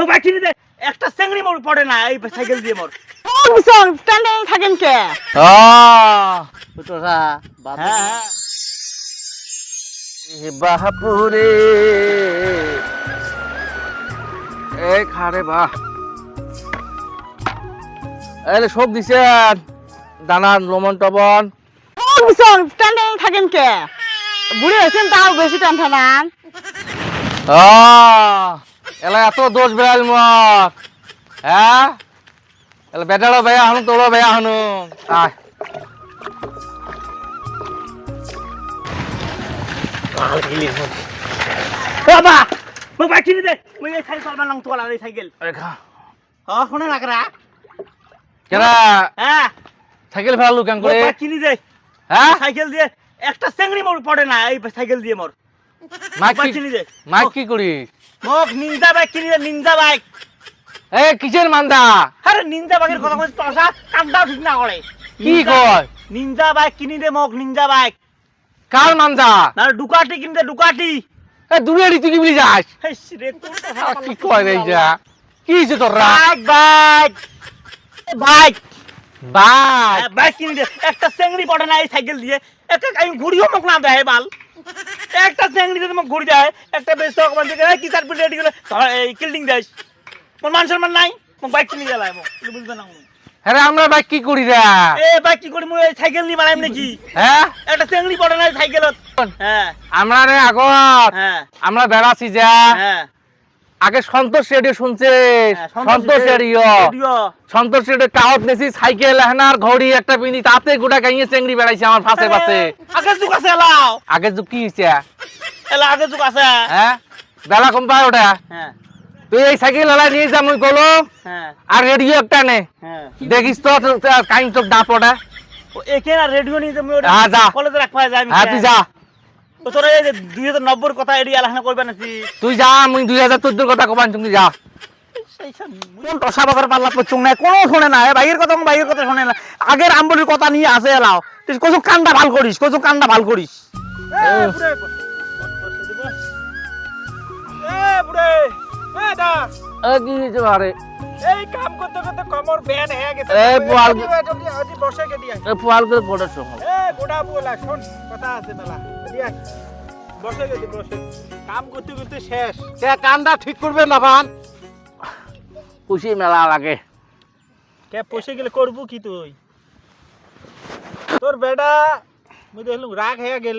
Bike কিনে দে একটা চেংড়ি মোর পড়ে না এই সাইকেল দিয়ে মোর বিশন টানে থাকেন কে ছোটরা হ্যাঁ হ্যাঁ বাহাপুরে এই খারে বাহ এই সব দিছেন দানা লবণ টবণ বিশন টানে থাকেন কে বুড়ি হয়েছেন তাও বেশি টান থানান এলা এত দোষ বেড়াল মত হ্যাঁ এলা বেটারও বেয়া হনু তোরও বেয়া হনু আয় বাবা বাইক কিনে দে মুই এই সাইকেল চালবার নাম তোলা এই সাইকেল রেখা শুনে রাখরা কেনা হ্যাঁ সাইকেল ফেলালু কেন করে বাইক কিনে দে হ্যাঁ সাইকেল দিয়ে একটা চেংড়ি মোর পড়ে না এই সাইকেল দিয়ে মোর মাইক বাইক কি কিনে দে মাইক কি করি মোক নিনজা বাইক কিনে দে নিনজা বাইক এ কিসের মান্দা আরে নিনজা বাইকের কথা কইছ তসা কামটাও ঠিক না করে কি কয় নিনজা বাইক কিনে দে মোক নিনজা বাইক কার মান্দা না ডুকাটি কিনে দে ডুকাটি এ দূরে তুই কি বলি যাস হেস রে তোর কি কয় রে যা কি হইছে তোরা বাইক বাইক বাইক বাই বাইক কিনে দে একটা চেংড়ি পড়ে না এই সাইকেল দিয়ে একটা আমি ঘুরিও মোক না দেয় বাল একটা চেংড়ি দিয়ে মোক ঘুরি যায় একটা বেশ তো মানে কি চার পিট রেডি করে এই কিল্ডিং দেয় মোর মান সম্মান নাই মোক বাইক কিনে গেলাম মোক বুঝবে না হ্যাঁ আমরা বাইক কি করি রে এ বাইক কি করি মই এই সাইকেল নি বানাইম নাকি হ্যাঁ একটা চেংড়ি পড়ে না এই সাইকেলত হ্যাঁ আমরা রে আগত হ্যাঁ আমরা বেড়াছি যা হ্যাঁ আগে সন্তোষ রেডিও শুনছে সন্তোষ রেডিও সন্তোষ রেডিও কাহত নেছি সাইকেল হেনার ঘড়ি একটা পিনি তাতে গোটা গাইয়ে চেংড়ি বেড়াইছে আমার পাশে পাশে আগে যুগ আছে এলাও আগে যুগ কি হইছে এলা আগে যুগ আছে হ্যাঁ বেলা কম পায় ওটা হ্যাঁ তুই এই সাইকেল হেলা নিয়ে যা মুই গলো হ্যাঁ আর রেডিও একটা নে হ্যাঁ দেখিস তো কাইন তো ডাপ ওটা ও একে না রেডিও নিয়ে তুমি হ্যাঁ, যা। কলেজে রাখবা যাই আমি হ্যাঁ তুই যা তো তোরা এই 2090 কথা এডি আলাদা করবে নাকি তুই যা মুই 2014 কথা কবান তুমি যা কোন টসা বাজার পাল্লা পচুং না কোনো শুনে না এ বাইরের কথা শুনে না আগের আম্বলির কথা নিয়ে আসে এলাও তুই কচু কান্দা ভাল করিস এ বুড়ে এ বুড়ে এ দা এ কি হইছে আরে এই কাম করতে করতে কমর ব্যান হয়ে গেছে এই পোয়াল জলদি আজি বসে কে দিয়া এ পোয়াল করে পড়ার সময় এ গোডা বলা শোন কথা আছে মেলা দিয়া বসে কাম করতে করতে শেষ সে কান্দা ঠিক করবে না ভান খুশি মেলা লাগে কে পয়সা গেলে করবো কি তুই তোর বেটা মুই দেখলুম রাগ হয়ে গেল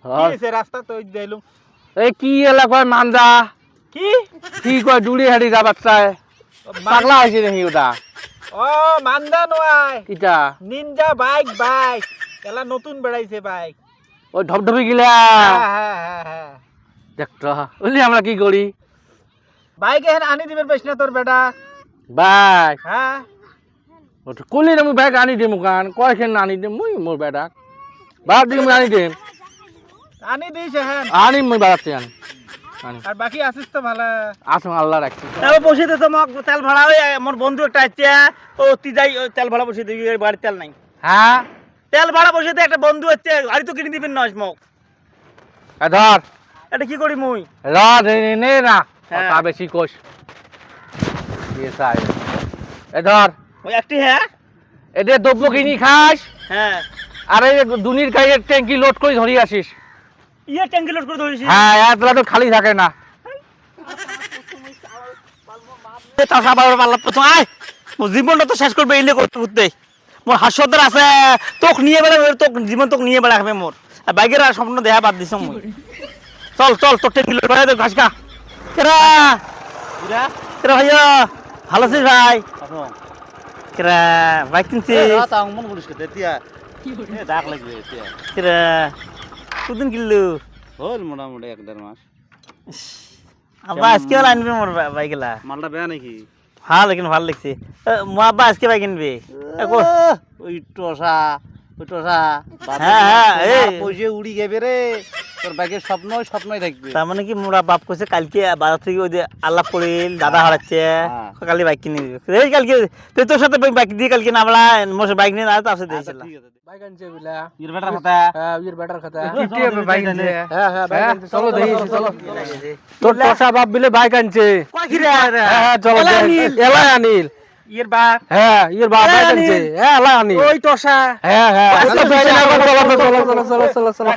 কি হইছে রাস্তা তো দেখলুম এই কি এলাকায় মান্দা কি কি কয় ডুড়ি হাড়ি যা বাচ্চায় পাগলা হয়েছে নাকি ওটা ও মান্দা নয় কিটা নিনজা বাইক এলা নতুন বেড়াইছে বাইক ওই ধবধবি গিলা হ্যাঁ দেখতো বলি আমরা কি করি বাইক এখন আনি দিবেন বেশ না তোর বেটা ব্যাগ হ্যাঁ ওটা কলি না মুই ব্যাগ আনি দিম কান কয়খান আনি দিম মুই মোর বেটাক বাদ দিম আনি দিম আনি দিস হ্যাঁ আনি মুই বাড়াতে আনি আনি আর বাকি আসিস তো ভালো আসুন আল্লাহ রাখছি তারপর বসে দে তো মক তেল ভাড়া ওই আমার বন্ধু একটা আছে ও তুই যাই ওই তেল ভাড়া বসে দিবি বাড়ি তেল নাই হ্যাঁ তেল ভাড়া বসে দে একটা বন্ধু আছে গাড়ি তো কিনে দিবেন না মক এ ধর এটা কি করি মুই নে না হ্যাঁ। তা বেশি কোষ দিয়ে সাই এ ধর ওই একটি হ্যাঁ এদের দ্রব্য কিনি খাস হ্যাঁ আর এই দুনির গাড়ির ট্যাঙ্কি লোড করে ধরি আসিস ইয়ে ট্যাঙ্কি লোড করে ধরেছি হ্যাঁ একলা তো খালি থাকে না টাকা পাওয়ার পাল্লা প্রথম আয় মোর জীবনটা তো শেষ করবে এলে করতে করতে মোর হাস্যদের আছে তোক নিয়ে বেড়াবে তোক জীবন তোক নিয়ে বেড়াবে মোর আর বাইকের আর স্বপ্ন দেখা বাদ দিছ মুই চল তোর ট্যাঙ্কি লোড করে দে ঘাস খা কেরা কেরা ভাইয়া ভালো আছিস ভাই কেরা বাইক কিনছি ডাক লাগবে এতিয়া কেরা কদিন কিনলু হল মোটামুটি 1.5 মাস আব্বা আজকে আনবি মোর বাইকেলা মালটা বেয়া নাকি ভাল কিন্তু ভাল লাগছে মো আব্বা আজকে বাইক কিনবি ওই টসা ওই টোসা হ্যাঁ, হ্যাঁ, এই। পয়সা উড়ি গেবে রে তোর বাইকের স্বপ্নই থাকবে তার মানে কি মোরা বাপ কইছে কালকে বাজার থেকে ওই যে আলাপ করিল দাদা হারাচ্ছে হ্যাঁ। কালকে বাইক কিনে দিবে এই কালকে তুই তোর সাথে বাইক দিয়ে কালকে নামলা মোর বাইক নিয়ে না তো আসে দিয়েছিল বাইক আনছে বিলা ইর বেটার কথা হ্যাঁ ইয়ের ব্যাটার কথা কিটে বাইক আনছে হ্যাঁ হ্যাঁ বাইক আনছে চলো দেখি চলো তোর টসা বাপ বিলে বাইক আনছে কয় কি রে হ্যাঁ চলো এলাই আনিল ইর বাপ হ্যাঁ ইয়ের বাপ বাইক আনছে হ্যাঁ এলাই আনিল ওই টসা হ্যাঁ হ্যাঁ চলো চলো চলো চলো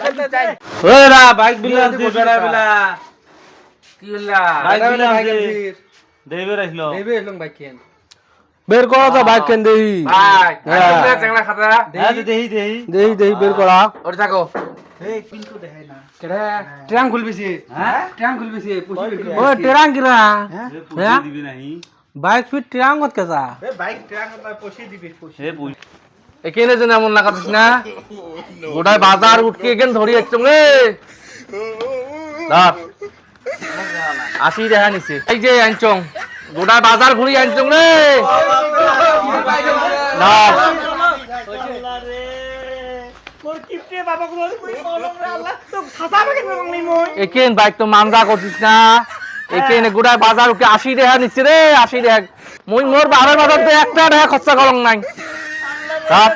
ওই রা বাইক বিলা দি বেড়া বিলা কি হলা বাইক বিলা দেবে রাখলো বের করো তো বাইক কেন দেই বাইক হ্যাঁ। চেংলা খাতা হ্যাঁ দেহি দেহি দেই বের করা ওর থাকো এই পিন্টু দেখাই না ট্রাং খুলবিছি হ্যাঁ ট্রাং খুলবিছি ও ট্রাং কিরা হ্যাঁ দিবি নাহি বাইক ফিট ট্রাং কত কেসা এ বাইক ট্রাক না পয়সা দিবি পয়সা এ বুঝ এখানে যেন এমন লাগাতিস না গোটায় বাজার উঠকে এখান ধরি একদম রে ধর 80 টাকা নিছে এই যে আনচং গোটায় বাজার ঘুরি আনচং রে ধর মোর কিপটে বাবা গুলো আল্লাহ তো ছাতা বেকে নি মই এখান বাইক তো মানজা করছিস না এখানে গোটায় বাজার উঠে 80 টাকা নিচ্ছে রে 80 টাকা মুই মোর বাবার বাজার তো 1 টাকা খরচা করং নাই ধর